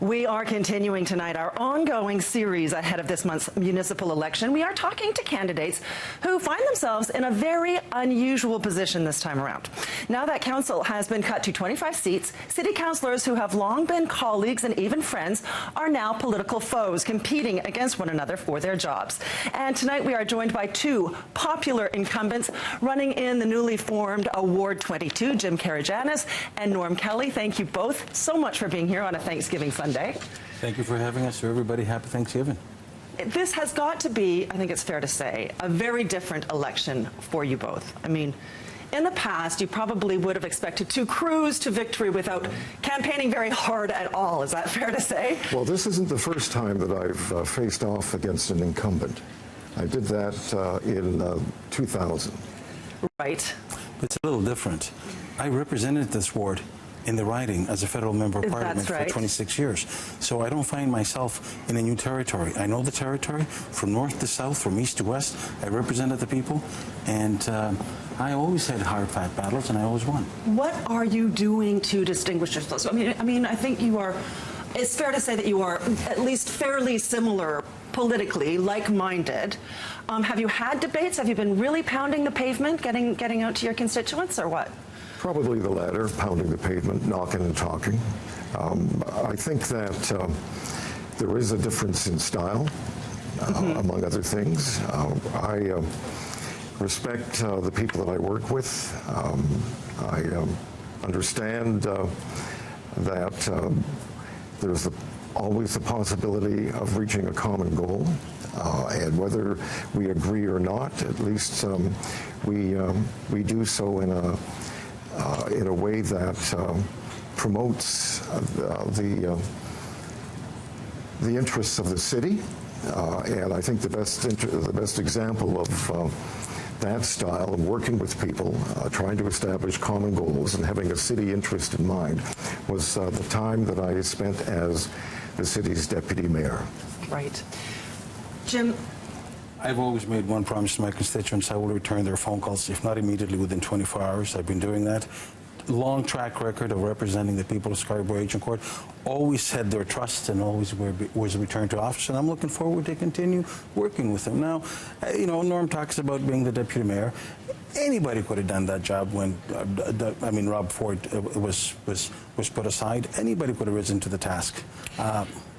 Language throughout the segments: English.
We are continuing tonight our ongoing series ahead of this month's municipal election. We are talking to candidates who find themselves in a very unusual position this time around. Now that council has been cut to 25 seats, city councillors who have long been colleagues and even friends are now political foes competing against one another for their jobs. And tonight we are joined by two popular incumbents running in the newly formed Ward 22, Jim Karygiannis and Norm Kelly. Thank you both so much for being here on a Thanksgiving Sunday. Thank you for having us. Everybody, happy Thanksgiving. This has got to be, I think it's fair to say, a very different election for you both. I mean, in the past, you probably would have expected to cruise to victory without campaigning very hard at all. Is that fair to say? Well, this isn't the first time that I've faced off against an incumbent. I did that in 2000. Right. It's a little different. I represented this ward in the riding as a federal member of parliament for 26 years. So I don't find myself in a new territory. I know the territory from north to south, from east to west. I represented the people, and I always had hard, fat battles, and I always won. What are you doing to distinguish yourselves? I mean, I think you are, it's fair to say that you are at least fairly similar politically, like-minded. Have you had debates? Have you been really pounding the pavement, getting out to your constituents, or what? Probably the latter, pounding the pavement, knocking and talking. I think that there is a difference in style, among other things. I respect the people that I work with. I understand that there's always the possibility of reaching a common goal, and whether we agree or not, at least we do so in a way that promotes the interests of the city, and I think the best example of that style of working with people, trying to establish common goals and having a city interest in mind was the time that I spent as the city's deputy mayor. Right. Jim? I've always made one promise to my constituents: I will return their phone calls, if not immediately, within 24 hours. I've been doing that. Long track record of representing the people of Scarborough-Agincourt. Always had their trust and always was returned to office, and I'm looking forward to continue working with them. Now, you know, Norm talks about being the deputy mayor. Anybody could have done that job when, I mean, Rob Ford was put aside. Anybody could have risen to the task.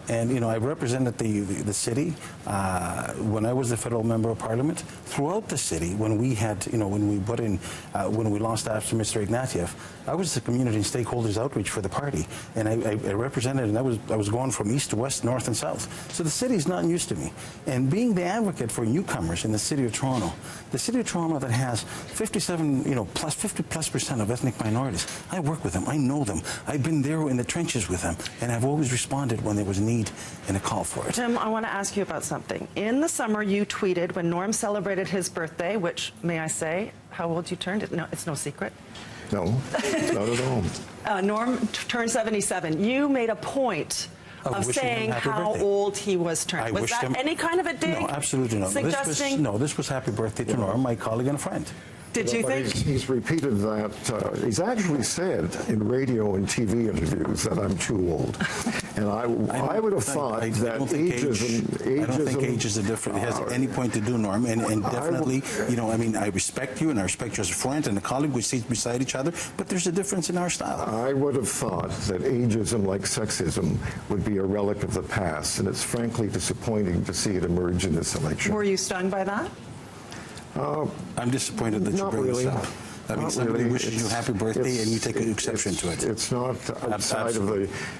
And, you know, I represented the city when I was the federal member of parliament throughout the city. When we had, you know, when we put in, when we lost after Mr. Ignatieff, I was the community and stakeholders outreach for the party. And I represented, and I was going from east to west, north and south. So the city's not used to me. And being the advocate for newcomers in the city of Toronto, the city of Toronto that has 57, you know, 50+% of ethnic minorities, I work with them, I know them. I've been there in the trenches with them, and I've always responded when there was need and a call for it. Jim, I want to ask you about something. In the summer, you tweeted when Norm celebrated his birthday, which, may I say, how old you turned? No, it's no secret. No, not at all. Norm turned 77. You made a point of saying how old he was turning. Was that any kind of a dig? No, absolutely not. Suggesting? This was happy birthday to Norm, my colleague and a friend. Did you think? He's repeated that. He's actually said in radio and TV interviews that I'm too old. And I would have thought that ageism... I don't think age is a difference. It has any point to do, Norm. And definitely, you know, I mean, I respect you and I respect you as a friend and a colleague. We sit beside each other, but there's a difference in our style. I would have thought that ageism, like sexism, would be a relic of the past. And it's frankly disappointing to see it emerge in this election. Were you stung by that? I'm disappointed that you bring this up. I mean, somebody wishes you happy birthday and you take an exception to it. It's not outside of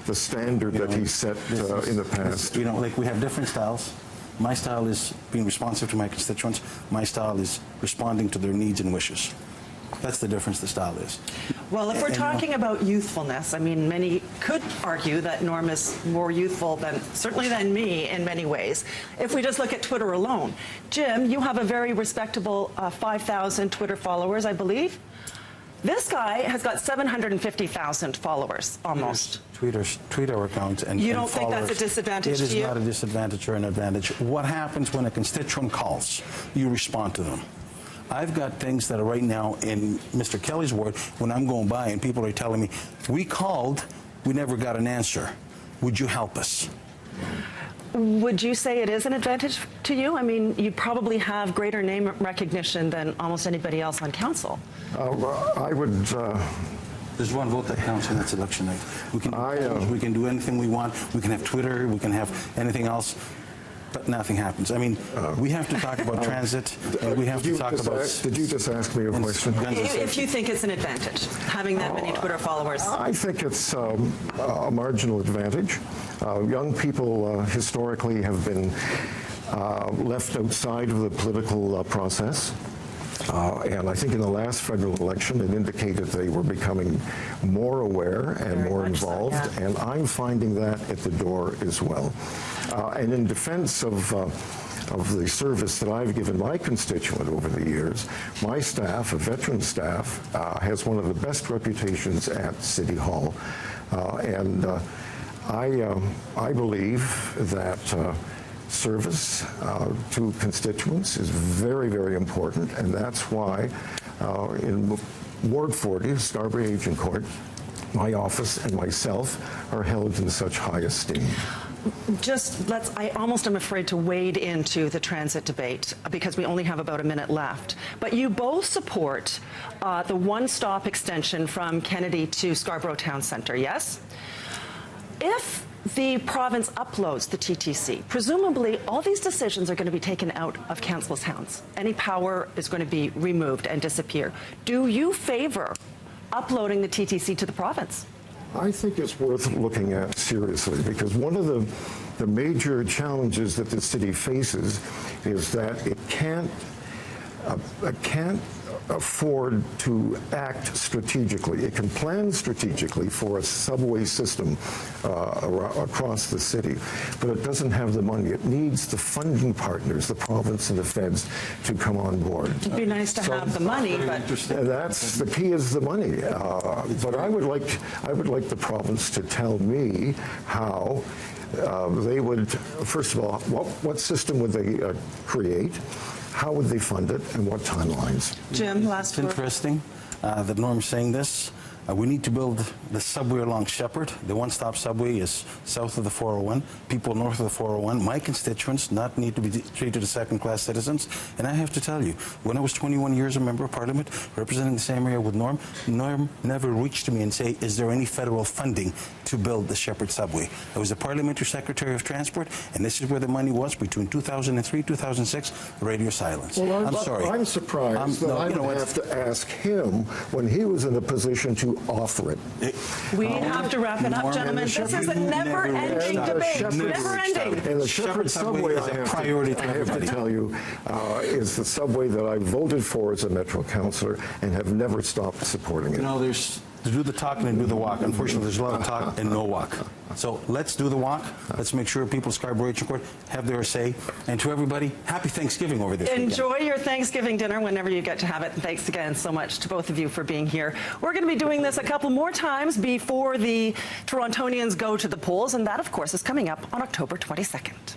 the standard that he set in the past. You know, like we have different styles. My style is being responsive to my constituents. My style is responding to their needs and wishes. That's the difference the style is. Well, if we're talking about youthfulness, I mean, many could argue that Norm is more youthful certainly than me in many ways. If we just look at Twitter alone. Jim, you have a very respectable 5,000 Twitter followers, I believe. This guy has got 750,000 followers, almost. Tweet our account and you don't think that's a disadvantage to you? It is not a disadvantage or an advantage. What happens when a constituent calls? You respond to them. I've got things that are right now in Mr. Kelly's ward when I'm going by and people are telling me, we called, we never got an answer. Would you help us? Would you say it is an advantage to you? I mean, you probably have greater name recognition than almost anybody else on council. I would... There's one vote that counts, and that's election night. We can do anything we want. We can have Twitter. We can have anything else. But nothing happens. I mean, we have to talk about transit, and we have to talk about... Did you just ask me a question? If you think it's an advantage, having that many Twitter followers. I think it's a marginal advantage. Young people historically have been left outside of the political process. And I think in the last federal election, it indicated they were becoming more aware and more involved, so, yeah. And I'm finding that at the door as well. And in defense of the service that I've given my constituent over the years, my staff, a veteran staff, has one of the best reputations at City Hall. And I believe that service to constituents is very, very important, and that's why in Ward 40, Scarborough-Agincourt, my office and myself are held in such high esteem. I almost am afraid to wade into the transit debate because we only have about a minute left. But you both support the one-stop extension from Kennedy to Scarborough Town Centre, yes? If the province uploads the TTC, presumably all these decisions are going to be taken out of council's hands. Any power is going to be removed and disappear. Do you favor uploading the TTC to the province? I think it's worth looking at seriously, because one of the major challenges that the city faces is that it can't afford to act strategically. It can plan strategically for a subway system across the city, but it doesn't have the money. It needs the funding partners, the province and the feds, to come on board. It'd be nice to have the money, but that's the key, is the money. But I would like the province to tell me how they would, first of all, what system would they create? How would they fund it, and what timelines? Jim, last word. It's interesting that Norm's saying this. We need to build the subway along Shepherd. The one-stop subway is south of the 401. People north of the 401, my constituents, not need to be treated as second-class citizens. And I have to tell you, when I was 21 years a member of Parliament, representing the same area with Norm never reached to me and say, is there any federal funding to build the Shepherd subway? I was the Parliamentary Secretary of Transport, and this is where the money was between 2003 2006, radio silence. Well, I'm sorry. I'm surprised that I would have to ask him when he was in a position to offer it. We have to wrap it up, gentlemen. This is a never-ending debate. Never-ending. And the Shepherd subway is a priority. I have to tell you, is the subway that I voted for as a Metro councillor and have never stopped supporting it. You know, there's to do the talking and do the walk. Unfortunately, there's a lot of talk and no walk. So let's do the walk. Let's make sure people of Scarborough-Agincourt have their say. And to everybody, happy Thanksgiving over this weekend. Enjoy your Thanksgiving dinner whenever you get to have it. And thanks again so much to both of you for being here. We're going to be doing this a couple more times before the Torontonians go to the polls. And that, of course, is coming up on October 22nd.